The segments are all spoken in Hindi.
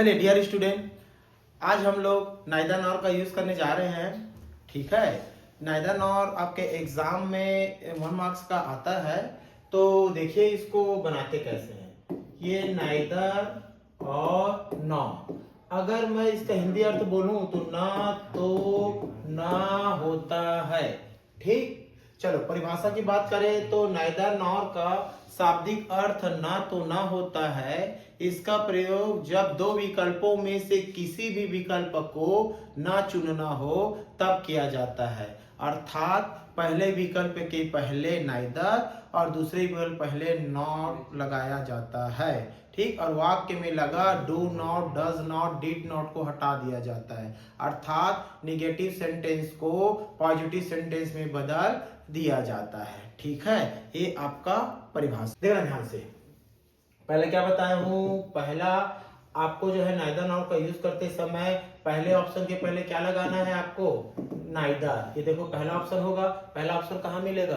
चलिए डियर स्टूडेंट, आज हम लोग नाइदर नॉर का यूज करने जा रहे हैं। ठीक है, नाइदर नॉर आपके एग्जाम में 1 मार्क्स का आता है। तो देखिए इसको बनाते कैसे हैं। ये नाइदर और नॉर, अगर मैं इसका हिंदी अर्थ बोलूं तो ना तो ना होता है। ठीक, चलो परिभाषा की बात करें तो नाइदर नॉर का शाब्दिक अर्थ ना तो ना होता है। इसका प्रयोग जब दो विकल्पों में से किसी भी विकल्प को ना चुनना हो तब किया जाता है। अर्थात पहले विकल्प के पहले नाइदर और दूसरे विकल्प पहले नॉट लगाया जाता है। ठीक, और वाक्य में लगा do not, does not, did not को हटा दिया जाता है। अर्थात निगेटिव सेंटेंस को पॉजिटिव सेंटेंस में बदल दिया जाता है। ठीक है, ये आपका परिभाषा देखना ध्यान से। पहले क्या बताया हूं, पहला आपको जो है नाइदर नॉर का यूज करते समय पहले ऑप्शन के पहले क्या लगाना है आपको, नाइदर। ये देखो पहला ऑप्शन होगा। पहला ऑप्शन कहाँ मिलेगा,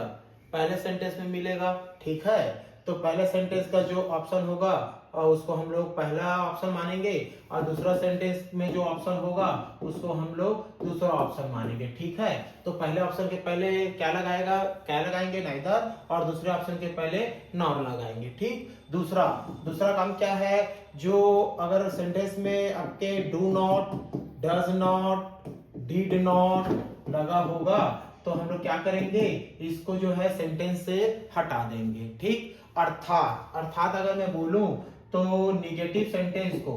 पहले सेंटेंस में मिलेगा। ठीक है, तो पहले सेंटेंस का जो ऑप्शन होगा और उसको हम लोग पहला ऑप्शन मानेंगे, और दूसरा सेंटेंस में जो ऑप्शन होगा उसको हम लोग दूसरा ऑप्शन मानेंगे। ठीक है, तो पहले ऑप्शन के पहले क्या लगाएंगे नाइदर, और दूसरे ऑप्शन के पहले नॉर लगाएंगे। ठीक, दूसरा काम क्या है, जो अगर सेंटेंस में आपके do not, does not, did not लगा होगा तो हम लोग क्या करेंगे, इसको जो है सेंटेंस से हटा देंगे। ठीक, अर्थात अगर मैं बोलूं तो निगेटिव सेंटेंस को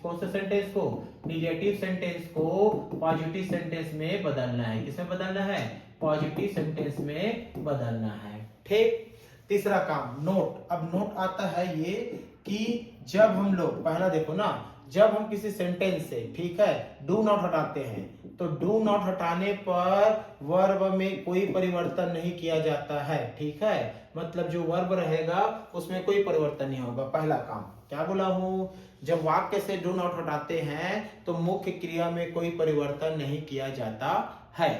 कौन से सेंटेंस को, निगेटिव सेंटेंस को पॉजिटिव सेंटेंस में बदलना है। किसमें बदलना है, पॉजिटिव सेंटेंस में बदलना है। ठीक, तीसरा काम नोट। अब नोट आता है ये कि जब हम लोग पहला देखो ना, जब हम किसी सेंटेंस से, ठीक है, डू नॉट हटाते हैं तो डू नॉट हटाने पर वर्ब में कोई परिवर्तन नहीं किया जाता है। ठीक है, मतलब जो वर्ब रहेगा उसमें कोई परिवर्तन नहीं होगा। पहला काम क्या बोला हूं, जब वाक्य से डू नॉट हटाते हैं तो मुख्य क्रिया में कोई परिवर्तन नहीं किया जाता है।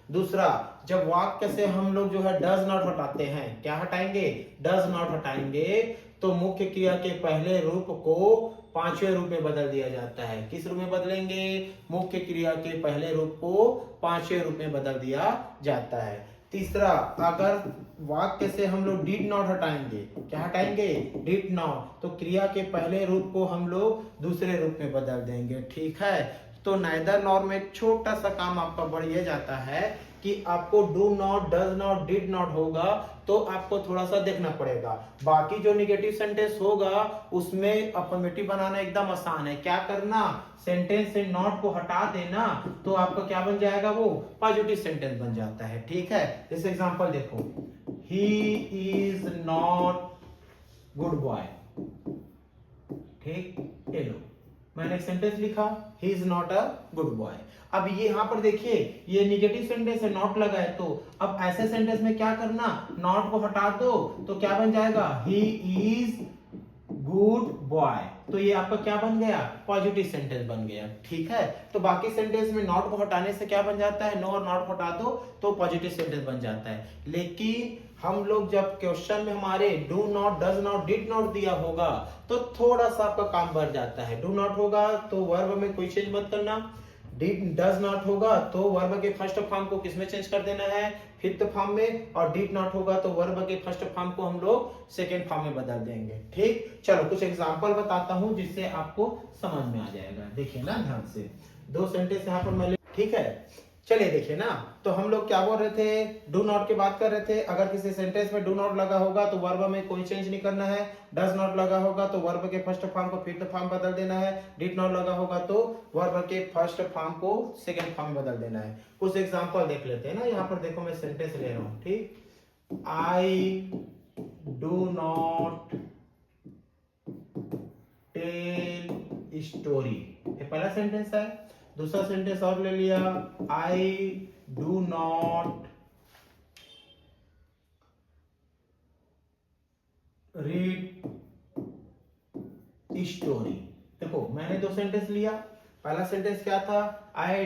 दूसरा, जब वाक्य से हम लोग जो है डज नॉट हटाते हैं, क्या हटाएंगे, डज नॉट हटाएंगे, तो मुख्य क्रिया के पहले रूप को पांचवें रूप में बदल दिया जाता है। किस रूप में बदलेंगे, मुख्य क्रिया के पहले रूप को पांचवें रूप में बदल दिया जाता है। तीसरा, अगर वाक्य से हम लोग डिड नॉट हटाएंगे, क्या हटाएंगे, डिड नॉट, तो क्रिया के पहले रूप को हम लोग दूसरे रूप में बदल देंगे। ठीक है, तो नाइदर नॉर में छोटा सा काम आपका बढ़ ये जाता है कि आपको do not, does not, did not होगा तो आपको थोड़ा सा देखना पड़ेगा। बाकी जो निगेटिव सेंटेंस होगा उसमें अफर्मेटिव बनाना एकदम आसान है। क्या करना, सेंटेंस से नॉट को हटा देना तो आपका क्या बन जाएगा, वो पॉजिटिव सेंटेंस बन जाता है। ठीक है, जैसे एग्जांपल देखो, he is not good boy. ठीक, ये लो मैंने एक सेंटेंस लिखा, he is not a good boy. अब ये यहाँ पर देखिए ये निगेटिव सेंटेंस है, नॉट लगा है, तो अब ऐसे सेंटेंस में क्या करना, नॉट को हटा दो तो क्या बन जाएगा, ही इज गुड बॉय। तो ये आपका क्या बन गया, पॉजिटिव सेंटेंस बन गया। ठीक है, तो बाकी सेंटेंस में नॉट को हटाने से क्या बन जाता है, नो और नॉट को हटा दो तो पॉजिटिव सेंटेंस बन जाता है। लेकिन हम लोग जब क्वेश्चन में हमारे do not, does not, did not दिया होगा तो थोड़ा सा आपका काम बढ़ जाता है। डू नॉट होगा तो वर्ब में कोई चेंज मत करना, डज नॉट होगा तो वर्ब के फर्स्ट फॉर्म को किसमें चेंज कर देना है, फिफ्थ फॉर्म में, और डिड नॉट होगा तो वर्ब के फर्स्ट फॉर्म को हम लोग सेकेंड फॉर्म में बदल देंगे। ठीक, चलो कुछ एग्जांपल बताता हूं जिससे आपको समझ में आ जाएगा। देखिए ना ध्यान से, दो सेंटेंस यहाँ पर मैं, ठीक है, चलिए देखिए ना, तो हम लोग क्या बोल रहे थे, डू नॉट की बात कर रहे थे। अगर किसी सेंटेंस में डू नॉट लगा होगा तो वर्ब में कोई चेंज नहीं करना है, डज नॉट लगा होगा तो वर्ब के फर्स्ट फॉर्म को फिफ्थ फॉर्म बदल देना है, डिड नॉट लगा होगा तो वर्ब के फर्स्ट फॉर्म को सेकंड फॉर्म बदल देना है। कुछ एग्जांपल देख लेते हैं ना, यहाँ पर देखो मैं सेंटेंस ले रहा हूँ। ठीक, I do not tell story, ये पहला सेंटेंस है। दूसरा सेंटेंस और ले लिया, I do not read story. देखो मैंने दो सेंटेंस लिया, पहला सेंटेंस क्या था, I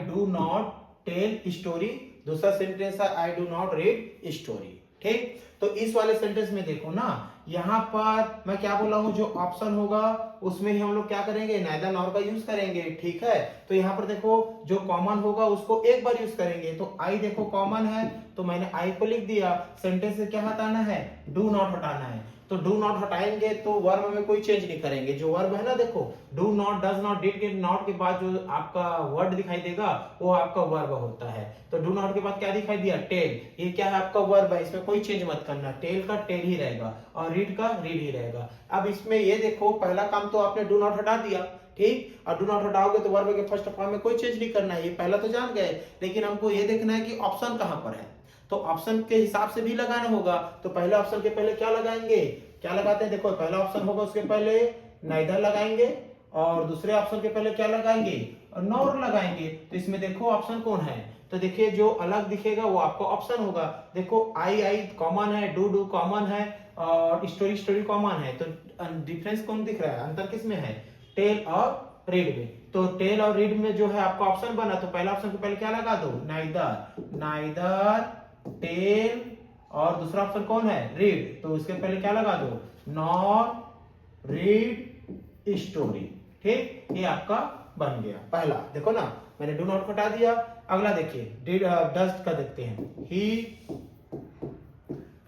do not tell story, दूसरा सेंटेंस है I do not read story. ठीक, तो इस वाले सेंटेंस में देखो ना, यहाँ पर मैं क्या बोला हूँ, जो ऑप्शन होगा उसमें ही हम लोग क्या करेंगे, नाइदर नॉर का यूज करेंगे। ठीक है, तो यहाँ पर देखो जो कॉमन होगा उसको एक बार यूज करेंगे। तो आई देखो कॉमन है, तो मैंने आई को लिख दिया। सेंटेंस से क्या हटाना है, डू नॉट हटाना है। तो डू नॉट हटाएंगे तो वर्ब में कोई चेंज नहीं करेंगे। जो वर्ब है ना, देखो do not, does not, did के नॉट के बाद जो आपका वर्ड दिखाई देगा वो आपका वर्ब होता है। तो डू नॉट के बाद क्या दिखाई दिया, टेल। ये क्या है, आपका वर्ब है, इसमें कोई चेंज मत करना। टेल का टेल ही रहेगा और रीड का रीड ही रहेगा। अब इसमें ये देखो पहला काम तो आपने डू नॉट हटा दिया, ठीक। और डू नॉट हटाओगे तो वर्ब के फर्स्ट फॉर्म में कोई चेंज नहीं करना है, ये पहला तो जान गए। लेकिन हमको ये देखना है कि ऑप्शन कहां पर है, तो ऑप्शन के हिसाब से भी लगाना होगा। तो पहले ऑप्शन के पहले क्या लगाएंगे, क्या लगाते हैं, देखो पहला ऑप्शन होगा उसके पहले नाइदर लगाएंगे, और दूसरे ऑप्शन के पहले क्या लगाएंगे, नॉर लगाएंगे। तो इसमें देखो ऑप्शन कौन है, तो देखिए जो अलग दिखेगा वो आपको ऑप्शन होगा। देखो आई आई कॉमन है, डू डू कॉमन है, और स्टोरी स्टोरी कॉमन है। तो डिफरेंस कौन दिख रहा है, अंतर किसमें है, टेल और रीड में। तो टेल और रीड में जो है आपका ऑप्शन बना, तो पहला ऑप्शन के पहले क्या लगा दो, नाइदर। नाइदर टेल, और दूसरा ऑप्शन कौन है, रीड, तो उसके पहले क्या लगा दो, नॉर रीड स्टोरी। ठीक, ये आपका बन गया पहला। देखो ना मैंने डू नॉट हटा दिया। अगला देखिए डज का देखते हैं, he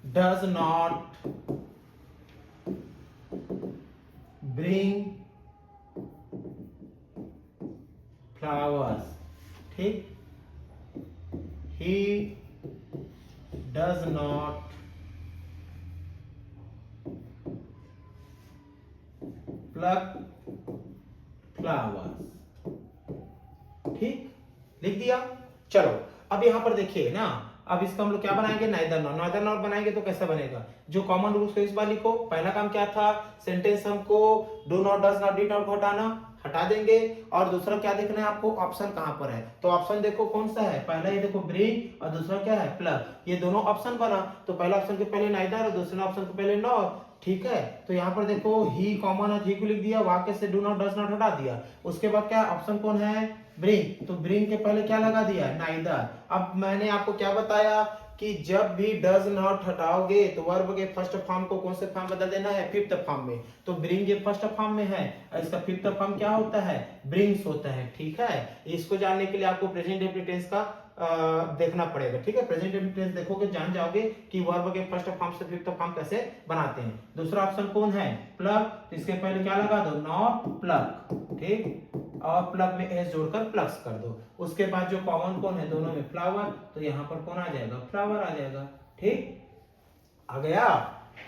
does not bring flowers. ठीक, he does not pluck flowers। ठीक, लिख दिया। चलो अब यहां पर देखिए ना, अब इसका हम लोग क्या बनाएंगे, नाइदर नॉर। नाइदर नॉर बनाएंगे तो कैसा बनेगा, जो कॉमन रूल्स है इस बार लिखो। पहला काम क्या था, सेंटेंस हमको do not, does not, did not को हटा देंगे। और दूसरा क्या देखना है आपको, ऑप्शन कहां पर है। तो ऑप्शन देखो कौन सा है, पहला ये देखो ब्रिंग, और दूसरा क्या है, प्लग। ये दोनों ऑप्शन बना, तो पहला ऑप्शन के पहले नाइदर और दूसरे ऑप्शन के पहले नॉर। ठीक है, तो यहाँ पर देखो ही कॉमन है, ही को लिख दिया, वाक्य से डू नॉट, डज नॉट हटा दिया। उसके बाद क्या ऑप्शन कौन है, ब्रिंग, तो ब्रिंग के पहले क्या लगा दिया, नाइदर। अब मैंने आपको क्या बताया कि जब भी डज नॉट हटाओगे तो वर्ब के फर्स्ट फॉर्म को कौन से फॉर्म बदल देना है, फिफ्थ फॉर्म में। तो ब्रिंग ये फर्स्ट फॉर्म में है, इसका फिफ्थ फॉर्म क्या होता है, ब्रिंग्स होता है। ठीक है, इसको जानने के लिए आपको प्रेजेंट डेफिनिट टेंस का देखना पड़ेगा। ठीक है, प्रेजेंट डेफिनिट टेंस देखोगे जान जाओगे कि वर्ब के फर्स्ट फॉर्म से फिफ्थ फॉर्म कैसे बनाते हैं। दूसरा ऑप्शन कौन है, प्लग, तो इसके पहले क्या लगा दो, नॉट प्लग। ठीक, और प्लग में एस जोड़कर प्लग्स कर दो। उसके बाद जो कॉमन कौन है दोनों में, फ्लावर, तो यहाँ पर कौन आ जाएगा, फ्लावर आ जाएगा। ठीक, आ गया।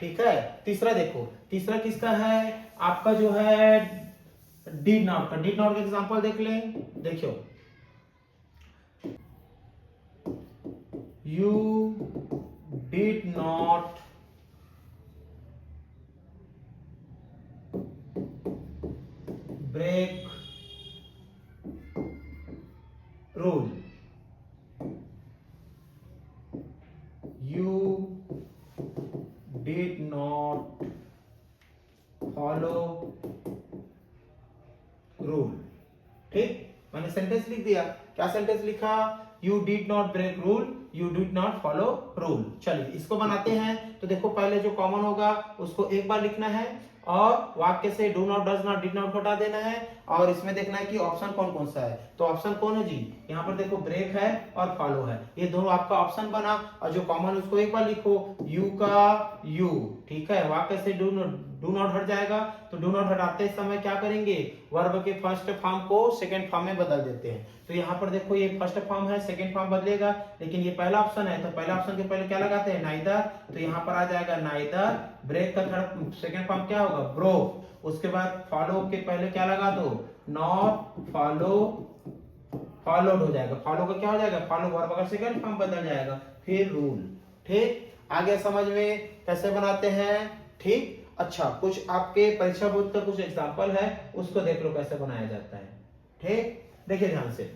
ठीक है, तीसरा देखो, तीसरा किसका है, आपका जो है डिड नॉट का। डिड नॉट का एग्जांपल देख लें, देखियो, you did not break rule, you did not follow rule। ठीक, मैंने सेंटेंस लिख दिया। क्या सेंटेंस लिखा, you did not break rule, you did not follow rule. चलिए इसको बनाते हैं। तो देखो पहले जो कॉमन होगा उसको एक बार लिखना है, और वाक्य से do not, does not, did not हटा देना है। और इसमें देखना है कि ऑप्शन कौन कौन सा है। तो ऑप्शन कौन है जी, यहाँ पर देखो ब्रेक है और फॉलो है, ये दोनों आपका ऑप्शन बना। और जो कॉमन उसको एक बार लिखो, यू का यू। ठीक है, वाक्य से डू नॉट हट जाएगा, तो डू नॉट हटाते समय क्या करेंगे, वर्ब के फर्स्ट फॉर्म को सेकंड फॉर्म में बदल देते हैं। तो यहाँ पर देखो ये फर्स्ट फॉर्म है, सेकंड फॉर्म बदलेगा, लेकिन ये पहला ऑप्शन है, तो पहला ऑप्शन के पहले क्या लगाते हैं, नाइदर। तो यहाँ पर आ जाएगा नाइदर। ब्रेक का थर्ड सेकंड फॉर्म क्या होगा, ब्रोक। उसके बाद फॉलो के पहले क्या लगा दो, नॉट फॉलो, फॉलोड हो जाएगा। फॉलो का क्या हो जाएगा, फॉलो, वर्ब का सेकंड फॉर्म बदल जाएगा, फिर रूल। ठीक, आगे समझ में कैसे बनाते हैं। ठीक, अच्छा कुछ आपके परीक्षा बोर्ड का कुछ एग्जांपल है, उसको देख लो कैसे बनाया जाता है। ठीक, देखिए ध्यान से,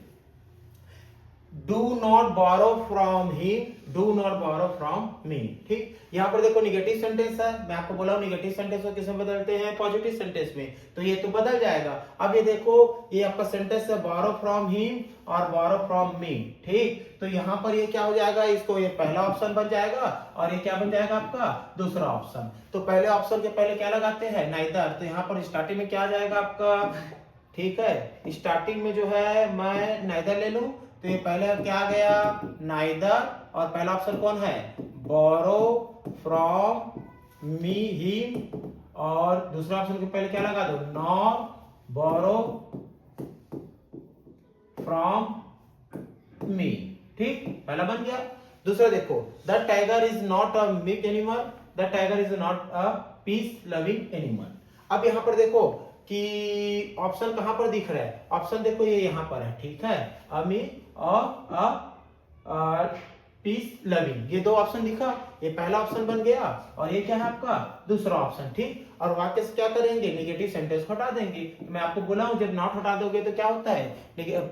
do not borrow from he, do not borrow from me. ठीक, यहाँ पर देखो निगेटिव सेंटेंस है, मैं आपको बोला हूं निगेटिव सेंटेंस को किसमें बदलते हैं, पॉजिटिव सेंटेंस में, तो ये तो बदल जाएगा। अब ये देखो ये आपका सेंटेंस है बोरो फ्रॉम हिम और बोरो फ्रॉम मी। ठीक, तो यहाँ पर ये क्या हो जाएगा, इसको ये पहला ऑप्शन बन जाएगा और ये क्या बन जाएगा आपका दूसरा ऑप्शन। तो पहले ऑप्शन के पहले क्या लगाते हैं, नाइदर, तो यहाँ पर स्टार्टिंग में क्या आ जाएगा आपका, ठीक है, स्टार्टिंग में जो है मैं नाइदर ले लूं, तो ये पहले क्या आ गया, नाइदर, और पहला ऑप्शन कौन है, बोरो फ्रॉम मी हिम, और दूसरा ऑप्शन के पहले क्या लगा दो, नॉट बोरो फ्रॉम मी। ठीक, पहला बन गया। दूसरा देखो, the tiger is not a meat animal, the tiger is not a peace loving animal. अब यहां पर देखो कि ऑप्शन कहां पर दिख रहा है, ऑप्शन देखो ये यहां पर है, ठीक है, अमी और पीस लविंग, ये दो ऑप्शन दिखा, ये पहला ऑप्शन बन गया और ये क्या है आपका दूसरा ऑप्शन। ठीक, और वाक्य से क्या करेंगे, नेगेटिव सेंटेंस हटा देंगे। मैं आपको बोला हूं जब नॉट हटा दोगे तो क्या होता है,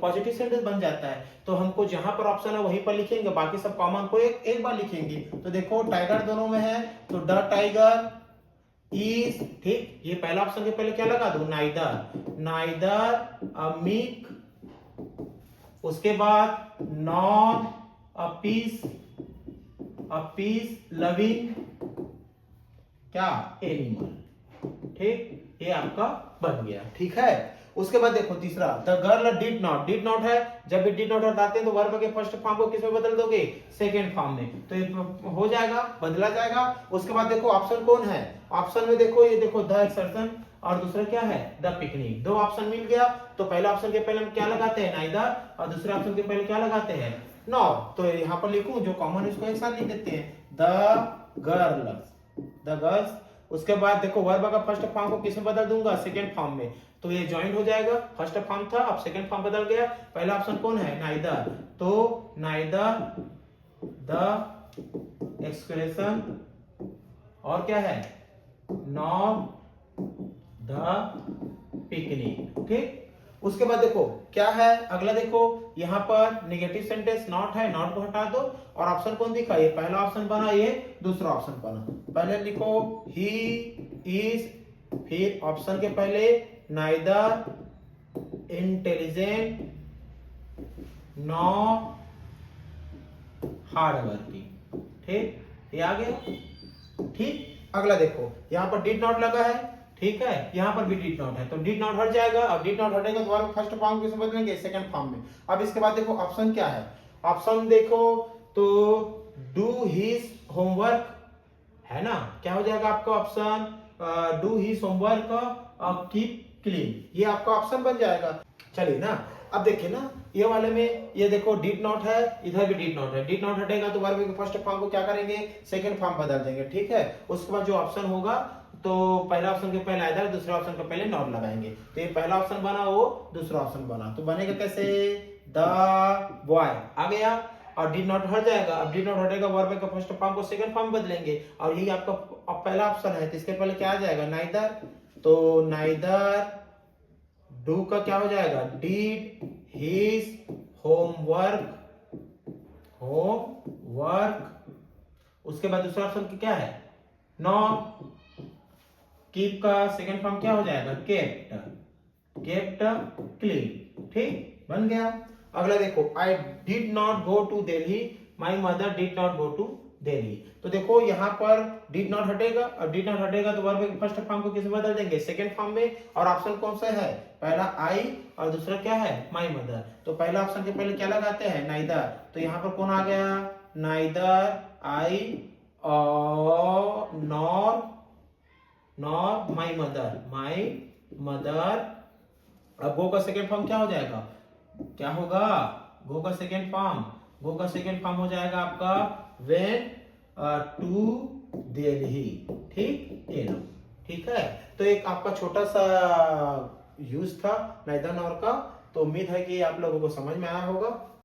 पॉजिटिव सेंटेंस बन जाता है। तो हमको जहां पर ऑप्शन है वहीं पर लिखेंगे, बाकी सब कॉमन को एक बार लिखेंगे। तो देखो टाइगर दोनों में है, तो द टाइगर इज, ठीक, ये पहला ऑप्शन के पहले क्या लगा दो, नाइदर, नाइदर अ मीक, उसके बाद नॉन अ पीस लविंग क्या एनिमल। ठीक, ये आपका बन गया, ठीक है। उसके बाद देखो तीसरा, the girl did not, did not है, जब भी डिड नॉट हटाते हैं तो वर्ब के फर्स्ट फॉर्म को किस में बदल दोगे, सेकेंड फॉर्म में, तो ये हो जाएगा, बदला जाएगा। उसके बाद देखो ऑप्शन कौन है, ऑप्शन में देखो ये देखो द एक्सर्शन और दूसरा क्या है, द पिकनिक, दो ऑप्शन मिल गया। तो पहला ऑप्शन के पहले हम क्या लगाते हैं, नाइदर, और दूसरे ऑप्शन के पहले क्या लगाते हैं, नॉट। तो यहाँ पर लिखूं जो कॉमन इसको एक साथ लिख देते हैं, द गर्ल्स। उसके बाद देखो वर्ब का फर्स्ट फॉर्म को किस में बदल दूंगा, सेकंड फॉर्म में, तो ये ज्वाइंट हो जाएगा, फर्स्ट फॉर्म था अब सेकंड फॉर्म बदल गया। पहला ऑप्शन कौन है, नाइदर, तो नाइदर द एक्सक्रेशन और क्या है, नॉट द पिकनिक। ठीक, उसके बाद देखो क्या है अगला, देखो यहाँ पर नेगेटिव सेंटेंस नॉट है, नॉट को हटा दो, और ऑप्शन कौन दिखा, ये पहला ऑप्शन बना, ये दूसरा ऑप्शन बना। पहले लिखो ही इज, फिर ऑप्शन के पहले neither intelligent not hard working. ठीक, ये आ गया। ठीक, अगला देखो यहाँ पर डिड नॉट लगा है, ठीक है, यहाँ पर भी डिड नॉट है, तो डिड नॉट हट जाएगा। अब डिड नॉट हटेगा तो वर्ब फर्स्ट फॉर्म किस में बदलेंगे, सेकंड फॉर्म में। अब इसके बाद देखो ऑप्शन क्या है, ऑप्शन देखो तो डू हिज होमवर्क है ना, क्या हो जाएगा आपका option, do his homework keep clean, ये आपका ऑप्शन बन जाएगा। चलिए ना, अब देखिए ना ये वाले में, ये देखो डिड नॉट है, इधर भी डिड नॉट है, डिड नॉट हटेगा तो वर्ब के फर्स्ट फॉर्म को क्या करेंगे, सेकंड फॉर्म बदल देंगे। ठीक है, उसके बाद जो ऑप्शन होगा तो पहला ऑप्शन के पहले आइदर, दूसरा ऑप्शन के पहले नॉट लगाएंगे, तो ये पहला ऑप्शन बना, वो दूसरा ऑप्शन बना, तो बनेगा कैसे, द बॉय आ गया, और डिड नॉट हट जाएगा। अब डिड नॉट हटेगा, वर्ब के फर्स्ट फॉर्म को सेकंड फॉर्म बदलेंगे, और यही आपका अब पहला ऑप्शन है, तो इसके पहले क्या आ जाएगा, नाइदर, तो नाइदर डू का क्या हो जाएगा, डिड हिज होमवर्क, उसके बाद दूसरा ऑप्शन क्या है, नॉट, कीप का सेकंड फॉर्म क्या हो जाएगा, केप्ट क्लीन। ठीक, बन गया। अगला देखो, I did not go to Delhi, my mother did not go to Delhi, तो देखो यहाँ पर डिड नॉट हटेगा, और डिड नॉट हटेगा तो वर्ब फर्स्ट फॉर्म को किस में बदल देंगे, सेकंड फॉर्म में, और ऑप्शन कौन सा है, पहला आई और दूसरा क्या है, माई मदर, तो पहला ऑप्शन के पहले क्या लगाते हैं, नाइदर, तो यहाँ पर कौन आ गया, नाइदर आई और नॉर माई मदर। अब गो का सेकेंड फॉर्म क्या हो जाएगा, क्या होगा, गो का सेकेंड फॉर्म हो जाएगा आपका वेन टू दिल्ली। ठीक, ये लो, ठीक है। तो एक आपका छोटा सा यूज था नाइदर नॉर का, तो उम्मीद है कि आप लोगों को समझ में आया होगा।